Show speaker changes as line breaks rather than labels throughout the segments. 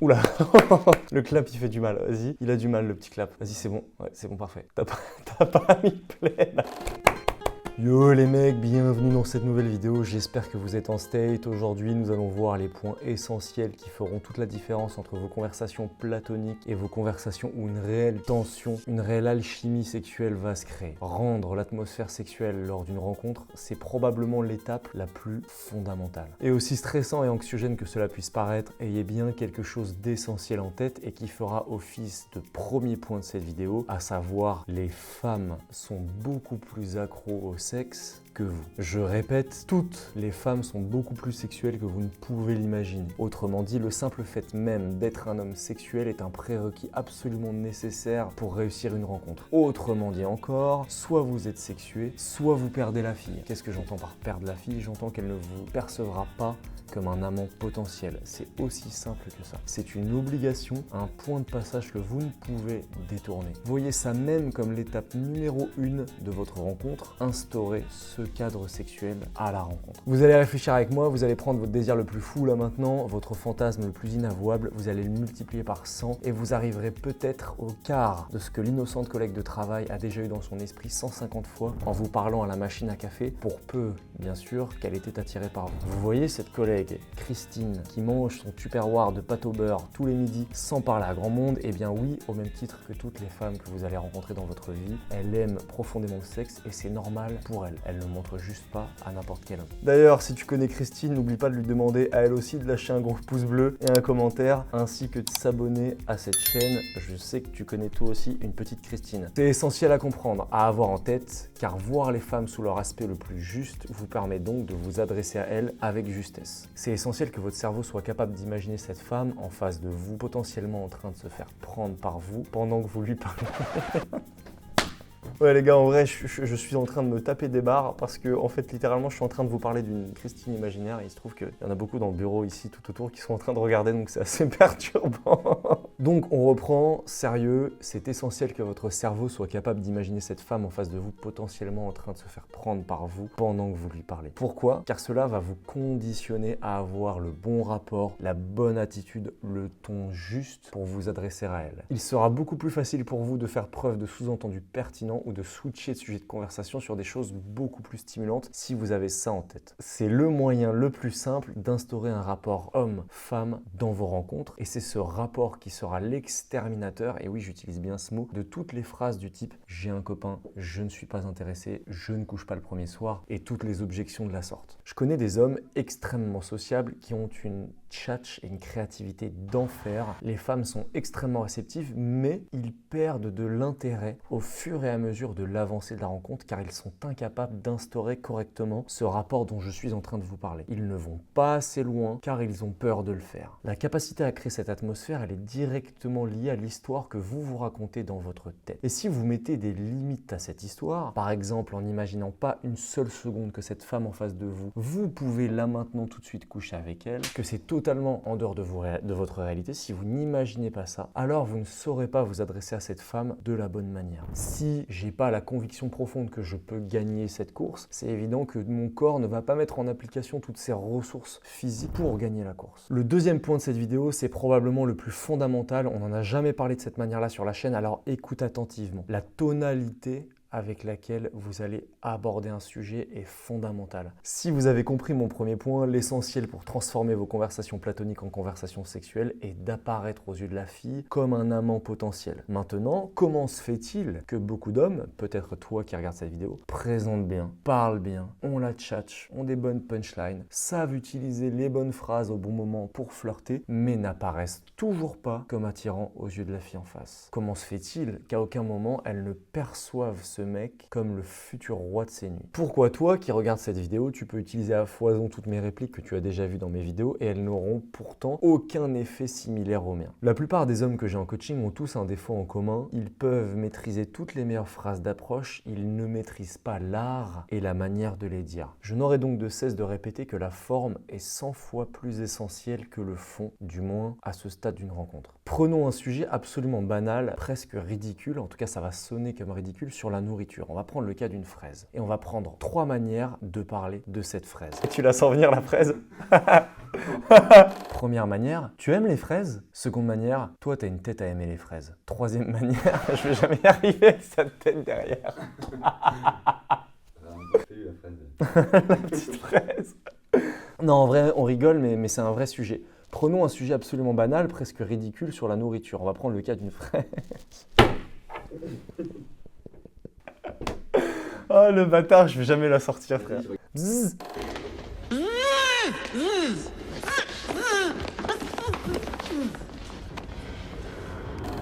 Oula. Le clap, il fait du mal. Vas-y, il a du mal, le petit clap. Vas-y, c'est bon. Ouais, c'est bon, parfait. T'as pas mis play, là. Yo les mecs, bienvenue dans cette nouvelle vidéo, j'espère que vous êtes en state. Aujourd'hui, nous allons voir les points essentiels qui feront toute la différence entre vos conversations platoniques et vos conversations où une réelle tension, une réelle alchimie sexuelle va se créer. Rendre l'atmosphère sexuelle lors d'une rencontre, c'est probablement l'étape la plus fondamentale. Et aussi stressant et anxiogène que cela puisse paraître, ayez bien quelque chose d'essentiel en tête et qui fera office de premier point de cette vidéo, à savoir les femmes sont beaucoup plus accros au sexe que vous. Je répète, toutes les femmes sont beaucoup plus sexuelles que vous ne pouvez l'imaginer. Autrement dit, le simple fait même d'être un homme sexuel est un prérequis absolument nécessaire pour réussir une rencontre. Autrement dit encore, soit vous êtes sexué, soit vous perdez la fille. Qu'est-ce que j'entends par perdre la fille? J'entends qu'elle ne vous percevra pas comme un amant potentiel. C'est aussi simple que ça. C'est une obligation, un point de passage que vous ne pouvez détourner. Voyez ça même comme l'étape numéro 1 de votre rencontre, instaurer ce cadre sexuel à la rencontre. Vous allez réfléchir avec moi, vous allez prendre votre désir le plus fou là maintenant, votre fantasme le plus inavouable, vous allez le multiplier par 100 et vous arriverez peut-être au quart de ce que l'innocente collègue de travail a déjà eu dans son esprit 150 fois en vous parlant à la machine à café, pour peu, bien sûr, qu'elle était attirée par vous. Vous voyez cette collègue Christine qui mange son tupperware de pâte au beurre tous les midis sans parler à grand monde, eh bien oui, au même titre que toutes les femmes que vous allez rencontrer dans votre vie, elle aime profondément le sexe et c'est normal pour elle. Elle ne montre juste pas à n'importe quel homme. D'ailleurs, si tu connais Christine, n'oublie pas de lui demander à elle aussi de lâcher un gros pouce bleu et un commentaire, ainsi que de s'abonner à cette chaîne. Je sais que tu connais toi aussi une petite Christine. C'est essentiel à comprendre, à avoir en tête, car voir les femmes sous leur aspect le plus juste vous permet donc de vous adresser à elles avec justesse. C'est essentiel que votre cerveau soit capable d'imaginer cette femme en face de vous, potentiellement en train de se faire prendre par vous pendant que vous lui parlez. Ouais les gars, en vrai, je suis en train de me taper des barres parce que, en fait, littéralement, je suis en train de vous parler d'une Christine imaginaire et il se trouve qu'il y en a beaucoup dans le bureau ici, tout autour, qui sont en train de regarder, donc c'est assez perturbant. Donc, on reprend, sérieux, c'est essentiel que votre cerveau soit capable d'imaginer cette femme en face de vous, potentiellement en train de se faire prendre par vous pendant que vous lui parlez. Pourquoi? Car cela va vous conditionner à avoir le bon rapport, la bonne attitude, le ton juste pour vous adresser à elle. Il sera beaucoup plus facile pour vous de faire preuve de sous-entendus pertinents ou de switcher de sujet de conversation sur des choses beaucoup plus stimulantes si vous avez ça en tête. C'est le moyen le plus simple d'instaurer un rapport homme-femme dans vos rencontres et c'est ce rapport qui sera l'exterminateur, et oui j'utilise bien ce mot, de toutes les phrases du type « j'ai un copain, je ne suis pas intéressé, je ne couche pas le premier soir » et toutes les objections de la sorte. Je connais des hommes extrêmement sociables qui ont une tchatch et une créativité d'enfer. Les femmes sont extrêmement réceptives, mais ils perdent de l'intérêt au fur et à mesure de l'avancée de la rencontre car ils sont incapables d'instaurer correctement ce rapport dont je suis en train de vous parler. Ils ne vont pas assez loin car ils ont peur de le faire. La capacité à créer cette atmosphère, elle est directement liée à l'histoire que vous vous racontez dans votre tête. Et si vous mettez des limites à cette histoire, par exemple en n'imaginant pas une seule seconde que cette femme en face de vous, vous pouvez là maintenant tout de suite coucher avec elle, que c'est totalement en dehors de votre réalité, si vous n'imaginez pas ça, alors vous ne saurez pas vous adresser à cette femme de la bonne manière. Si j'ai pas la conviction profonde que je peux gagner cette course, c'est évident que mon corps ne va pas mettre en application toutes ses ressources physiques pour gagner la course. Le deuxième point de cette vidéo, c'est probablement le plus fondamental, on n'en a jamais parlé de cette manière-là sur la chaîne, alors écoute attentivement. La tonalité avec laquelle vous allez aborder un sujet est fondamentale. Si vous avez compris mon premier point, l'essentiel pour transformer vos conversations platoniques en conversations sexuelles est d'apparaître aux yeux de la fille comme un amant potentiel. Maintenant, comment se fait-il que beaucoup d'hommes, peut-être toi qui regardes cette vidéo, présentent bien, parlent bien, ont la tchatch, ont des bonnes punchlines, savent utiliser les bonnes phrases au bon moment pour flirter, mais n'apparaissent toujours pas comme attirants aux yeux de la fille en face? Comment se fait-il qu'à aucun moment elles ne perçoivent ce mec comme le futur roi de ses nuits? Pourquoi toi qui regardes cette vidéo, tu peux utiliser à foison toutes mes répliques que tu as déjà vues dans mes vidéos et elles n'auront pourtant aucun effet similaire au mien? La plupart des hommes que j'ai en coaching ont tous un défaut en commun, ils peuvent maîtriser toutes les meilleures phrases d'approche, ils ne maîtrisent pas l'art et la manière de les dire. Je n'aurai donc de cesse de répéter que la forme est 100 fois plus essentielle que le fond, du moins à ce stade d'une rencontre. Prenons un sujet absolument banal, presque ridicule, en tout cas ça va sonner comme ridicule, sur la nourriture. On va prendre le cas d'une fraise et on va prendre 3 manières de parler de cette fraise. Tu la sens venir la fraise? Première manière, tu aimes les fraises? Seconde manière, toi t'as une tête à aimer les fraises. Troisième manière, je vais jamais y arriver avec cette tête derrière. La petite fraise. Non, en vrai, on rigole, mais c'est un vrai sujet. Prenons un sujet absolument banal, presque ridicule sur la nourriture. On va prendre le cas d'une fraise. Oh le bâtard, je vais jamais la sortir, frère. Bzzz.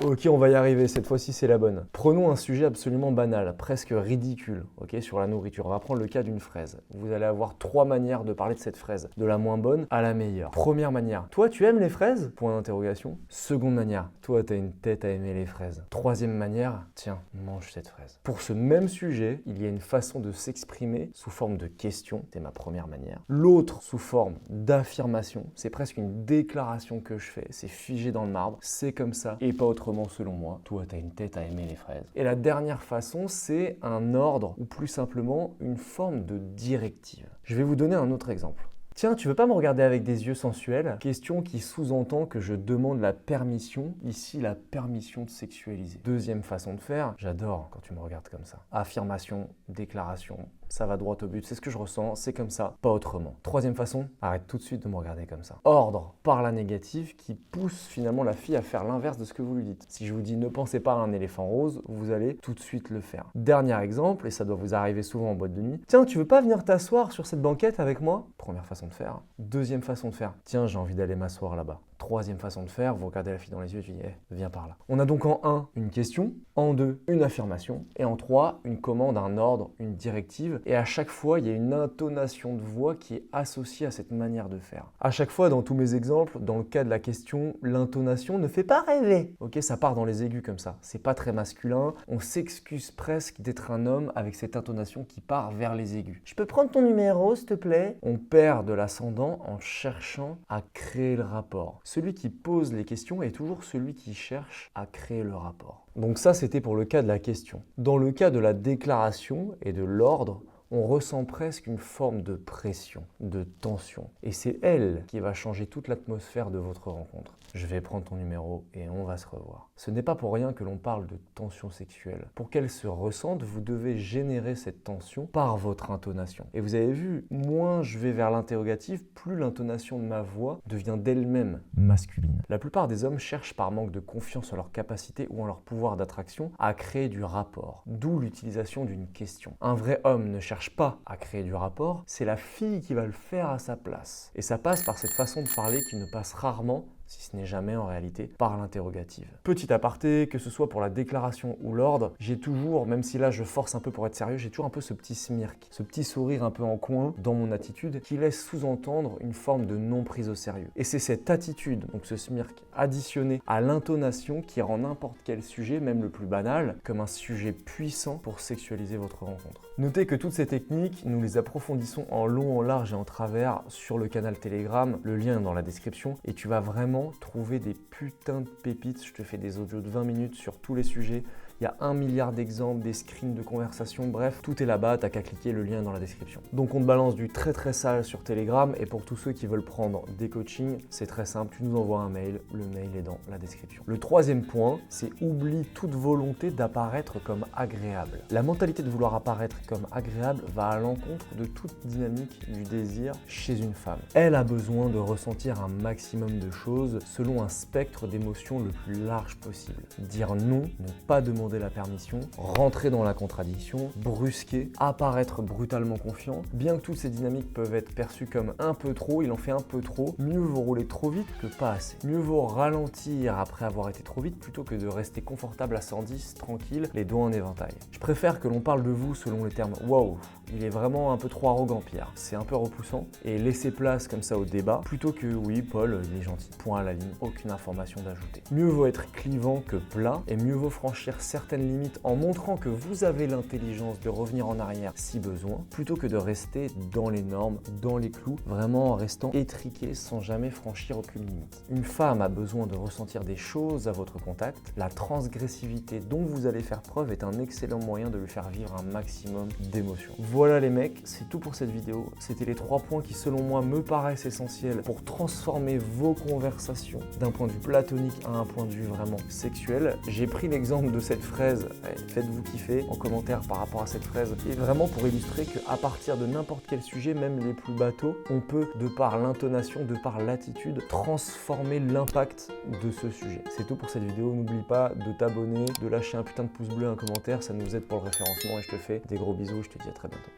Ok, on va y arriver, cette fois-ci c'est la bonne. Prenons un sujet absolument banal, presque ridicule, ok, sur la nourriture. On va prendre le cas d'une fraise. Vous allez avoir 3 manières de parler de cette fraise, de la moins bonne à la meilleure. Première manière, toi tu aimes les fraises? Point d'interrogation. Seconde manière, toi t'as une tête à aimer les fraises. Troisième manière, tiens, mange cette fraise. Pour ce même sujet, il y a une façon de s'exprimer sous forme de question, c'est ma première manière. L'autre sous forme d'affirmation, c'est presque une déclaration que je fais, c'est figé dans le marbre, c'est comme ça et pas autrement. Selon moi, toi t'as une tête à aimer les fraises. Et la dernière façon, c'est un ordre ou plus simplement une forme de directive. Je vais vous donner un autre exemple. Tiens, tu veux pas me regarder avec des yeux sensuels? Question qui sous-entend que je demande la permission, ici la permission de sexualiser. Deuxième façon de faire, j'adore quand tu me regardes comme ça. Affirmation, déclaration, ça va droit au but, c'est ce que je ressens, c'est comme ça, pas autrement. Troisième façon, arrête tout de suite de me regarder comme ça. Ordre par la négative qui pousse finalement la fille à faire l'inverse de ce que vous lui dites. Si je vous dis ne pensez pas à un éléphant rose, vous allez tout de suite le faire. Dernier exemple, et ça doit vous arriver souvent en boîte de nuit. Tiens, tu veux pas venir t'asseoir sur cette banquette avec moi? Première façon de faire. Deuxième façon de faire. Tiens, j'ai envie d'aller m'asseoir là-bas. Troisième façon de faire, vous regardez la fille dans les yeux et tu dis viens par là. On a donc en 1 une question, en 2 une affirmation et en 3 une commande, un ordre, une directive. Et à chaque fois, il y a une intonation de voix qui est associée à cette manière de faire. À chaque fois, dans tous mes exemples, dans le cas de la question, l'intonation ne fait pas rêver. Ok, ça part dans les aigus comme ça. C'est pas très masculin. On s'excuse presque d'être un homme avec cette intonation qui part vers les aigus. Je peux prendre ton numéro, s'il te plaît? On perd de l'ascendant en cherchant à créer le rapport. Celui qui pose les questions est toujours celui qui cherche à créer le rapport. Donc ça, c'était pour le cas de la question. Dans le cas de la déclaration et de l'ordre, on ressent presque une forme de pression, de tension. Et c'est elle qui va changer toute l'atmosphère de votre rencontre. Je vais prendre ton numéro et on va se revoir. Ce n'est pas pour rien que l'on parle de tension sexuelle. Pour qu'elle se ressente, vous devez générer cette tension par votre intonation. Et vous avez vu, moins je vais vers l'interrogatif, plus l'intonation de ma voix devient d'elle-même masculine. La plupart des hommes cherchent par manque de confiance en leur capacité ou en leur pouvoir d'attraction à créer du rapport. D'où l'utilisation d'une question. Un vrai homme ne cherche pas à créer du rapport, c'est la fille qui va le faire à sa place. Et ça passe par cette façon de parler qui ne passe rarement, si ce n'est jamais en réalité, par l'interrogative. Petit aparté, que ce soit pour la déclaration ou l'ordre, j'ai toujours, même si là je force un peu pour être sérieux, j'ai toujours un peu ce petit smirk, ce petit sourire un peu en coin dans mon attitude qui laisse sous-entendre une forme de non prise au sérieux. Et c'est cette attitude, donc ce smirk additionné à l'intonation qui rend n'importe quel sujet, même le plus banal, comme un sujet puissant pour sexualiser votre rencontre. Notez que toutes ces techniques, nous les approfondissons en long, en large et en travers sur le canal Telegram, le lien est dans la description, et tu vas vraiment trouver des putains de pépites. Je te fais des audios de 20 minutes sur tous les sujets. Il y a 1 milliard d'exemples, des screens de conversation, bref, tout est là-bas, t'as qu'à cliquer, le lien est dans la description. Donc on te balance du très très sale sur Telegram et pour tous ceux qui veulent prendre des coachings, c'est très simple, tu nous envoies un mail, le mail est dans la description. Le troisième point, c'est oublie toute volonté d'apparaître comme agréable. La mentalité de vouloir apparaître comme agréable va à l'encontre de toute dynamique du désir chez une femme. Elle a besoin de ressentir un maximum de choses selon un spectre d'émotions le plus large possible. Dire non, ne pas demander la permission, rentrer dans la contradiction, brusquer, apparaître brutalement confiant. Bien que toutes ces dynamiques peuvent être perçues comme un peu trop, il en fait un peu trop, mieux vaut rouler trop vite que pas assez. Mieux vaut ralentir après avoir été trop vite plutôt que de rester confortable à 110, tranquille, les doigts en éventail. Je préfère que l'on parle de vous selon le terme « wow ». Il est vraiment un peu trop arrogant, Pierre. C'est un peu repoussant et laisser place comme ça au débat plutôt que « oui, Paul, il est gentil ». Point à à la ligne, aucune information d'ajoutée. Mieux vaut être clivant que plat et mieux vaut franchir certaines limites en montrant que vous avez l'intelligence de revenir en arrière si besoin, plutôt que de rester dans les normes, dans les clous, vraiment en restant étriqué sans jamais franchir aucune limite. Une femme a besoin de ressentir des choses à votre contact. La transgressivité dont vous allez faire preuve est un excellent moyen de lui faire vivre un maximum d'émotions. Voilà les mecs, c'est tout pour cette vidéo. C'était les 3 points qui selon moi me paraissent essentiels pour transformer vos conversations d'un point de vue platonique à un point de vue vraiment sexuel. J'ai pris l'exemple de cette fraise, faites-vous kiffer en commentaire par rapport à cette fraise, et vraiment pour illustrer qu'à partir de n'importe quel sujet, même les plus bateaux, on peut, de par l'intonation, de par l'attitude, transformer l'impact de ce sujet. C'est tout pour cette vidéo, n'oublie pas de t'abonner, de lâcher un putain de pouce bleu, un commentaire, ça nous aide pour le référencement et je te fais des gros bisous, je te dis à très bientôt.